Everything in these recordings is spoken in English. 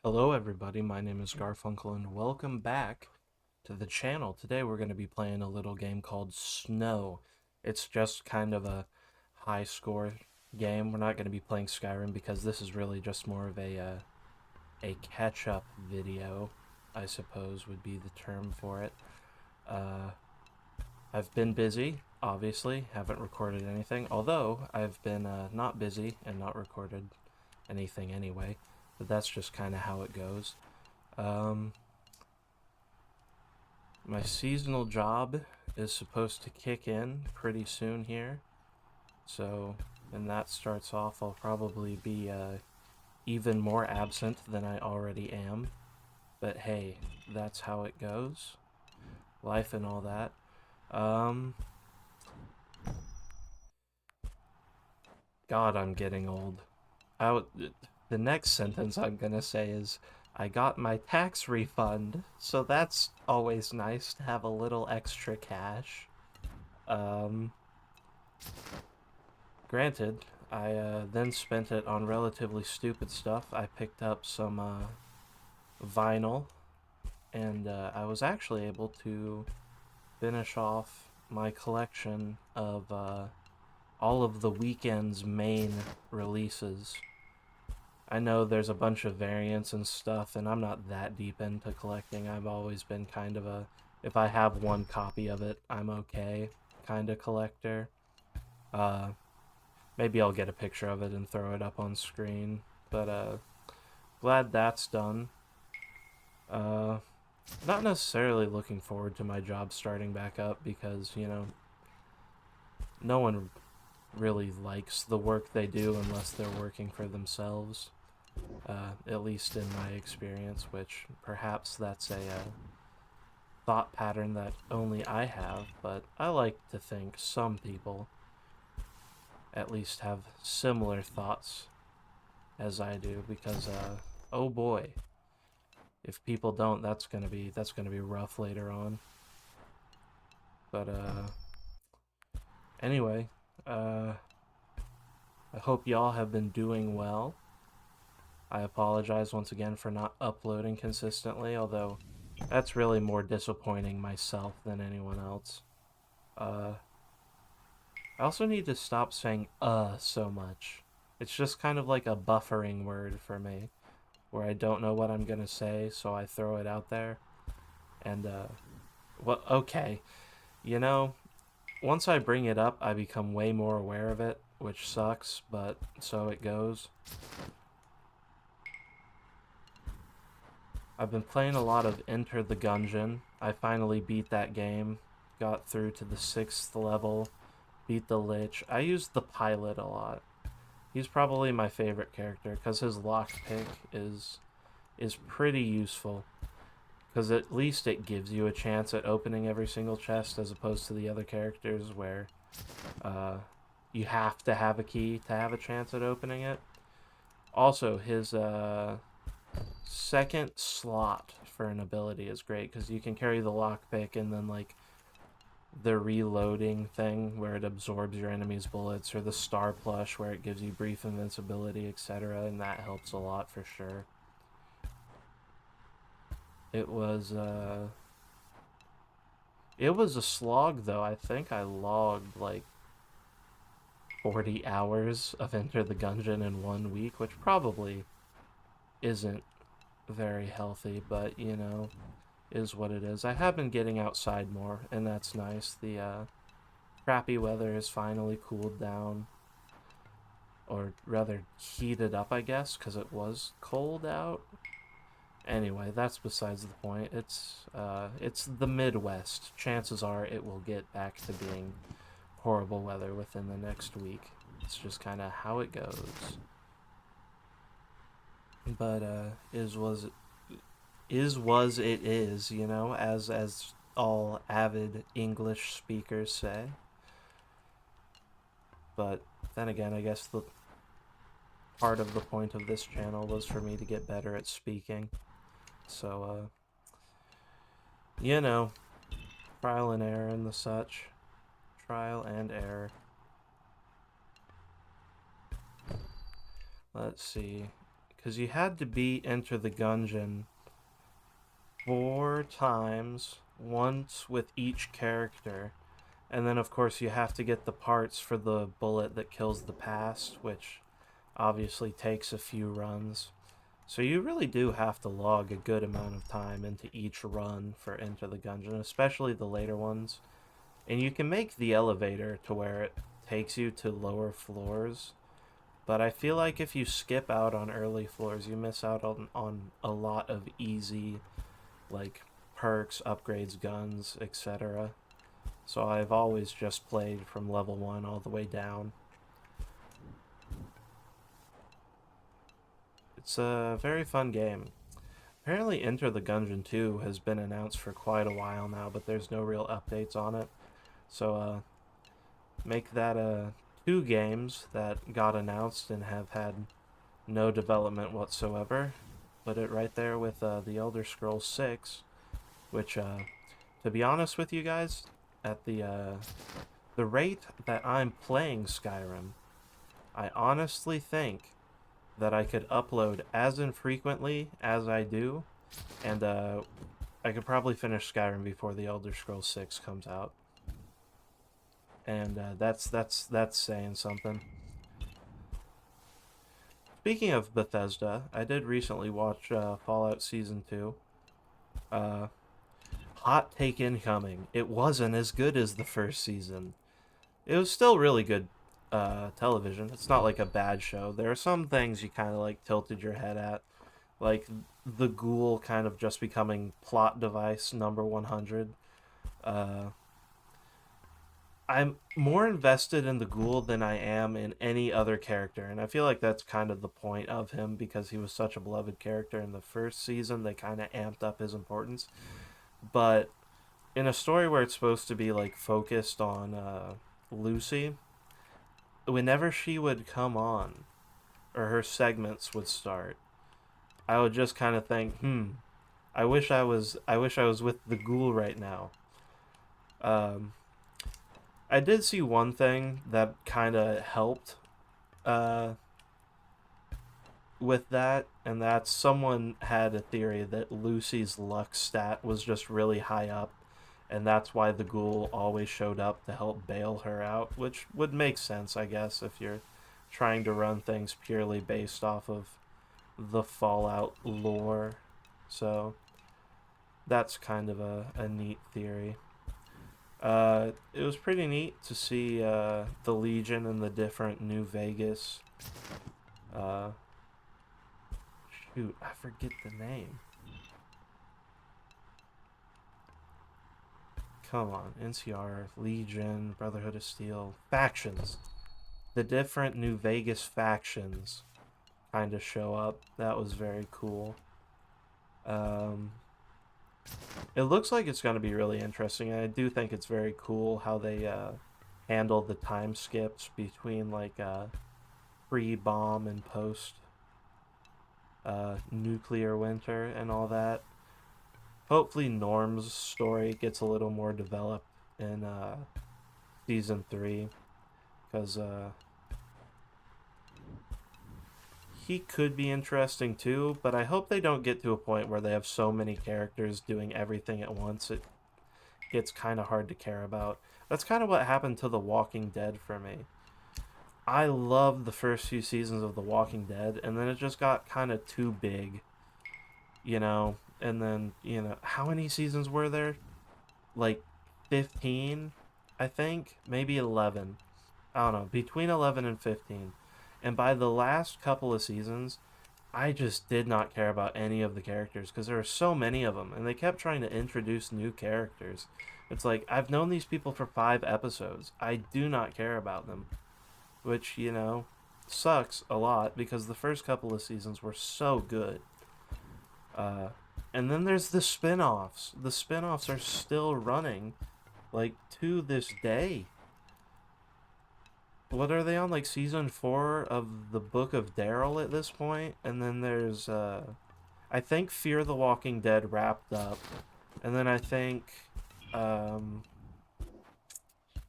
Hello everybody, my name is Garfunkle and welcome back to the channel. Today we're going to be playing a little game called Snow. It's just kind of a high score game. We're not going to be playing Skyrim because this is really just more of a catch-up video, I suppose would be the term for it. Uh, I've been busy, obviously, haven't recorded anything, although I've been not busy and not recorded anything anyway, but that's just kind of how it goes. Um, my seasonal job is supposed to kick in pretty soon here. So when that starts off, I'll probably be even more absent than I already am. But hey, that's how it goes. Life and all that. Um, God, I'm getting old. The next sentence I'm gonna say is, I got my tax refund, so that's always nice to have a little extra cash. Um, Granted, I then spent it on relatively stupid stuff. I picked up some vinyl, and I was actually able to finish off my collection of all of the weekend's main releases. I know there's a bunch of variants and stuff, and I'm not that deep into collecting. I've always been kind of a, if I have one copy of it, I'm okay kind of collector. Uh, Maybe I'll get a picture of it and throw it up on screen. But glad that's done. Uh, Not necessarily looking forward to my job starting back up because, no one really likes the work they do unless they're working for themselves. At least in my experience, which perhaps that's a thought pattern that only I have, but I like to think some people at least have similar thoughts as I do because oh boy, if people don't, that's gonna be rough later on. But anyway, uh I hope y'all have been doing well. I apologize once again for not uploading consistently, although that's really more disappointing myself than anyone else. Uh I also need to stop saying so much. It's just kind of like a buffering word for me, where I don't know what I'm gonna say, so I throw it out there. And well, okay, you know, once I bring it up, I become way more aware of it, which sucks, but so it goes. I've been playing a lot of Enter the Gungeon. I finally beat that game, got through to the 6th level, beat the Lich. I used the pilot a lot. He's probably my favorite character because his lockpick is pretty useful. Because at least it gives you a chance at opening every single chest as opposed to the other characters where uh, you have to have a key to have a chance at opening it. Also, his second slot for an ability is great because you can carry the lockpick and then like the reloading thing where it absorbs your enemy's bullets, or the star plush where it gives you brief invincibility, etc., and that helps a lot for sure. It was it was a slog though. I think I logged like 40 hours of Enter the Gungeon in 1 week, which probably isn't very healthy, but is what it is. I have been getting outside more, and that's nice. The crappy weather has finally cooled down, or rather heated up, I guess, because it was cold out. Anyway, that's besides the point. It's the Midwest. Chances are it will get back to being horrible weather within the next week. It's just kind of how it goes. But it is, as all avid English speakers say. But then again, I guess the part of the point of this channel was for me to get better at speaking. So you know, trial and error and the such. Trial and error. Let's see. because you had to enter the gungeon 4 times, once with each character. And then, of course, you have to get the parts for the bullet that kills the past, which obviously takes a few runs. So you really do have to log a good amount of time into each run for Enter the Gungeon, especially the later ones. And you can make the elevator to where it takes you to lower floors. But I feel like if you skip out on early floors, you miss out on a lot of easy, like, perks, upgrades, guns, etc. So I've always just played from level 1 all the way down. It's a very fun game. Apparently Enter the Gungeon 2 has been announced for quite a while now, but there's no real updates on it. So make that 2 games that got announced and have had no development whatsoever. Put it right there with the Elder Scrolls 6, which, to be honest with you guys, at the rate that I'm playing Skyrim, I honestly think that I could upload as infrequently as I do, and I could probably finish Skyrim before the Elder Scrolls 6 comes out. And that's saying something. Speaking of Bethesda, I did recently watch Fallout Season 2. Hot take incoming. It wasn't as good as the first season. It was still really good television. It's not like a bad show. There are some things you kind of like tilted your head at, like the ghoul kind of just becoming plot device number 100. I'm more invested in the ghoul than I am in any other character, and I feel like that's kind of the point of him, because he was such a beloved character in the first season. They kind of amped up his importance, but in a story where it's supposed to be like focused on Lucy, whenever she would come on or her segments would start, I would just kind of think, I wish I was with the ghoul right now. I did see one thing that kind of helped with that, and that's someone had a theory that Lucy's luck stat was just really high up, and that's why the ghoul always showed up to help bail her out, which would make sense, I guess, if you're trying to run things purely based off of the Fallout lore. So that's kind of a neat theory. It was pretty neat to see the Legion and the different New Vegas. Shoot, I forget the name. Come on, NCR, Legion, Brotherhood of Steel, factions. The different New Vegas factions kind of show up. That was very cool. It looks like it's going to be really interesting, and I do think it's very cool how they handle the time skips between like pre-bomb and post nuclear winter and all that. Hopefully Norm's story gets a little more developed in season 3, because he could be interesting too, but I hope they don't get to a point where they have so many characters doing everything at once it gets kind of hard to care about. That's kind of what happened to The Walking Dead for me. I loved the first few seasons of The Walking Dead, and then it just got kind of too big, you know? And then, how many seasons were there? Like 15, I think? Maybe 11. I don't know, between 11 and 15. And by the last couple of seasons, I just did not care about any of the characters, because there were so many of them, and they kept trying to introduce new characters. It's like, I've known these people for 5 episodes. I do not care about them. Which, sucks a lot, because the first couple of seasons were so good. And then there's the spin-offs. The spin-offs are still running, like, to this day. What are they on, like season 4 of the Book of Daryl at this point? And then there's I think Fear the Walking Dead wrapped up, and then I think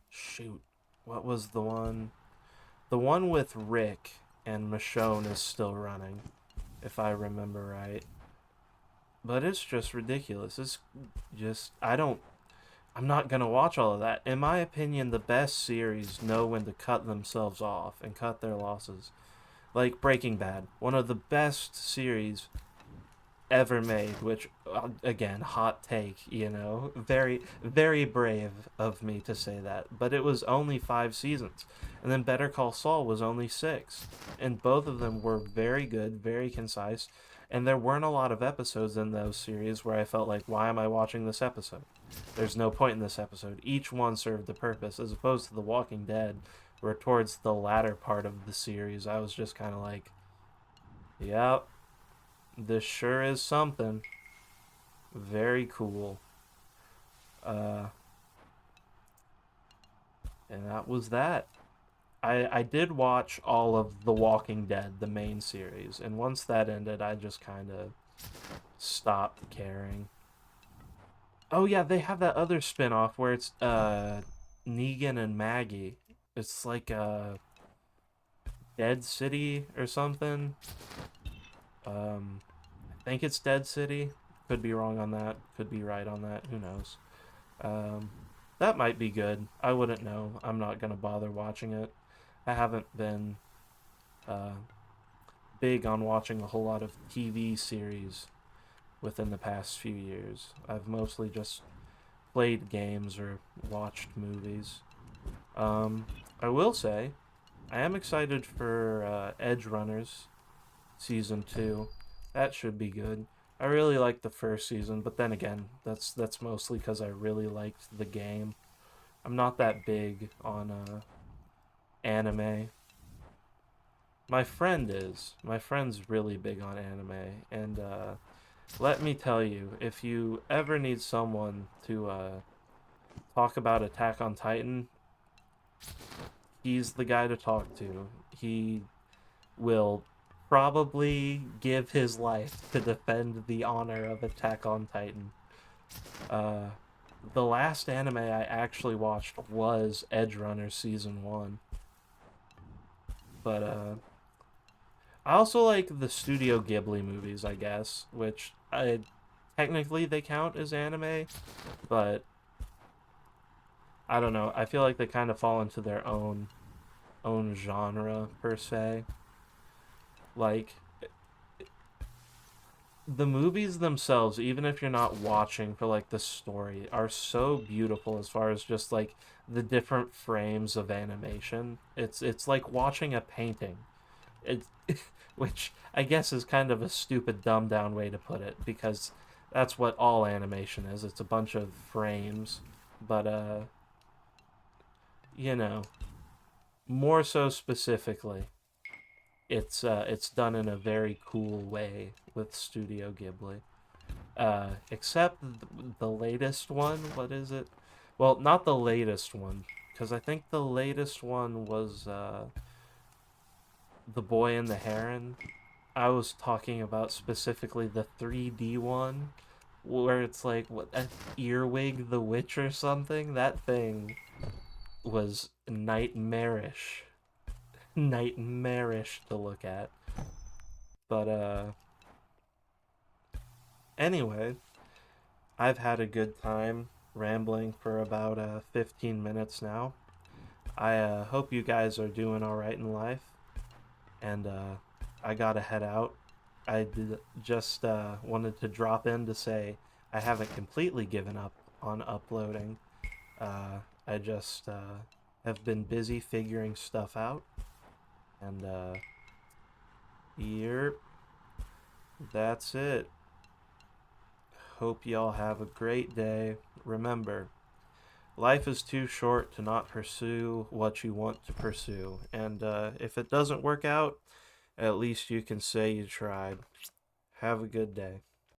shoot, what was the one with Rick and Michonne is still running. if I remember right. But it's just ridiculous. It's just I'm not gonna watch all of that. In my opinion, the best series know when to cut themselves off and cut their losses. Like Breaking Bad, one of the best series ever made, which, again, hot take, very, very brave of me to say that, but it was only 5 seasons. And then Better Call Saul was only 6. And both of them were very good, very concise, and there weren't a lot of episodes in those series where I felt like, why am I watching this episode? There's no point in this episode. Each one served a purpose, as opposed to The Walking Dead, where towards the latter part of the series, I was just kind of like, yep, this sure is something. Very cool. Uh, and that was that. I did watch all of The Walking Dead, the main series, and once that ended, I just kind of stopped caring. Oh yeah, they have that other spin-off where it's Negan and Maggie. It's like Dead City or something. I think it's Dead City. Could be wrong on that. Could be right on that. Who knows? Um, that might be good. I wouldn't know. I'm not gonna bother watching it. I haven't been uh, big on watching a whole lot of TV series within the past few years. I've mostly just played games or watched movies. Um, I will say, I am excited for Edge Runners season 2. That should be good. I really liked the first season, but then again, that's mostly because I really liked the game. I'm not that big on anime. My friend is. My friend's really big on anime, and let me tell you, if you ever need someone to talk about Attack on Titan, he's the guy to talk to. He will probably give his life to defend the honor of Attack on Titan. Uh, the last anime I actually watched was Edge Runner season 1, but I also like the Studio Ghibli movies, I guess, which technically they count as anime, but I don't know. I feel like they kind of fall into their own genre per se. Like the movies themselves, even if you're not watching for like the story, are so beautiful as far as just like the different frames of animation. It's like watching a painting. It which I guess is kind of a stupid dumbed down way to put it because that's what all animation is. It's a bunch of frames. But you know, more so specifically, it's done in a very cool way with Studio Ghibli. Except the latest one. What is it? Well, not the latest one, because I think the latest one was The Boy and the Heron. I was talking about specifically the 3D one, where it's like what, Earwig the Witch or something. That thing was nightmarish, nightmarish to look at. But anyway, I've had a good time rambling for about 15 minutes now. I hope you guys are doing all right in life, and I gotta head out. Just wanted to drop in to say I haven't completely given up on uploading. I just have been busy figuring stuff out, and yep, that's it. Hope y'all have a great day. Remember, life is too short to not pursue what you want to pursue, and if it doesn't work out, at least you can say you tried. Have a good day.